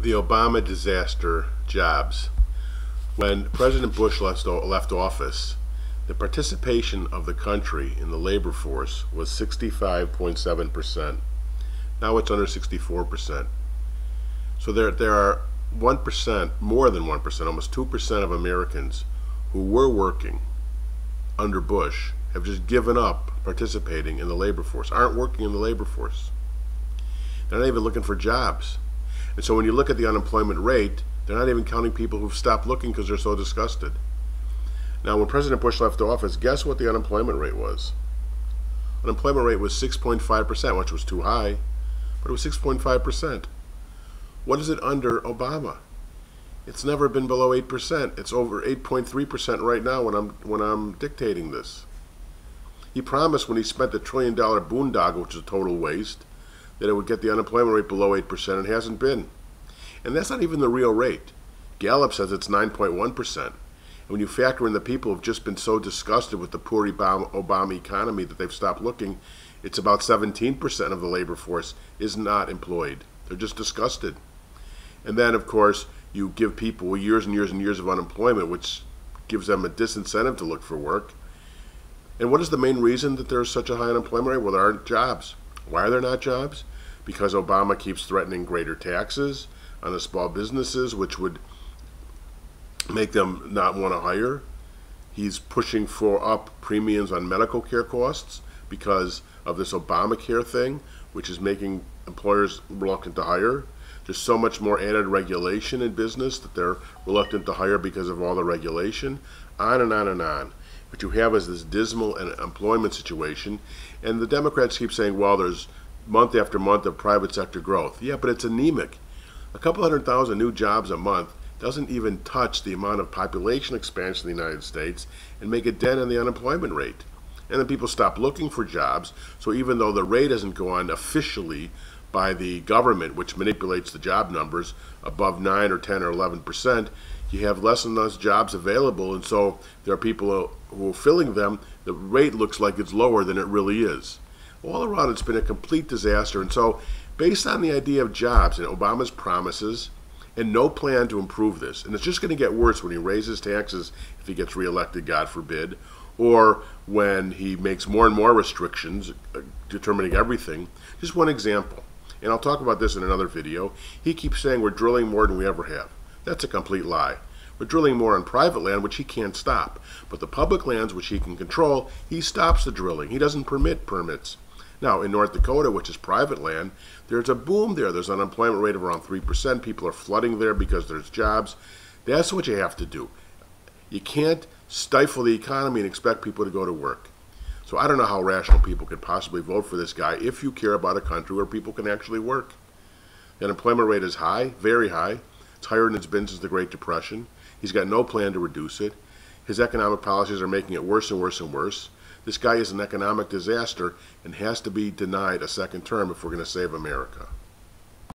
The Obama disaster, jobs. When President Bush left office, the participation of the country in the labor force was 65.7%. Now it's under 64%. So there are 1%, more than 1%, almost 2% of Americans who were working under Bush have just given up participating in the labor force, aren't working in the labor force. They're not even looking for jobs. And so when you look at the unemployment rate, they're not even counting people who've stopped looking because they're so disgusted. Now, when President Bush left office, guess what the unemployment rate was? Unemployment rate was 6.5%, which was too high, but it was 6.5%. What is it under Obama? It's never been below 8%. It's over 8.3% right now when I'm dictating this. He promised when he spent the $1 trillion boondoggle, which is a total waste, that it would get the unemployment rate below 8%, and it hasn't been. And that's not even the real rate. Gallop says it's 9.1%. And when you factor in the people who've just been so disgusted with the poor Obama economy that they've stopped looking, it's about 17% of the labor force is not employed. They're just disgusted. And then, of course, you give people years and years and years of unemployment, which gives them a disincentive to look for work. And what is the main reason that there's such a high unemployment rate? Well, there aren't jobs. Why are there not jobs? Because Obama keeps threatening greater taxes on the small businesses, which would make them not want to hire. He's pushing for up premiums on medical care costs because of this Obamacare thing, which is making employers reluctant to hire. There's so much more added regulation in business that they're reluctant to hire because of all the regulation, on and on and on. What you have is this dismal employment situation, and the Democrats keep saying, well, there's month after month of private sector growth. Yeah, but it's anemic. A couple 100,000 new jobs a month doesn't even touch the amount of population expansion in the United States and make a dent in the unemployment rate. And then people stop looking for jobs, so even though the rate doesn't go on officially by the government, which manipulates the job numbers, above 9 or 10 or 11%, you have less and less jobs available, and so there are people who are filling them. The rate looks like it's lower than it really is. All around, it's been a complete disaster. And so, based on the idea of jobs and Obama's promises and no plan to improve this, and it's just going to get worse when he raises taxes if he gets reelected, God forbid, or when he makes more and more restrictions determining everything. Just one example, and I'll talk about this in another video. He keeps saying we're drilling more than we ever have. That's a complete lie. We're drilling more on private land, which he can't stop. But the public lands, which he can control, he stops the drilling. He doesn't permit permits. Now, in North Dakota, which is private land, there's a boom there. There's an unemployment rate of around 3%. People are flooding there because there's jobs. That's what you have to do. You can't stifle the economy and expect people to go to work. So I don't know how rational people could possibly vote for this guy if you care about a country where people can actually work. The unemployment rate is high, very high. It's higher than it's been since the Great Depression. He's got no plan to reduce it. His economic policies are making it worse and worse and worse. This guy is an economic disaster and has to be denied a second term if we're going to save America.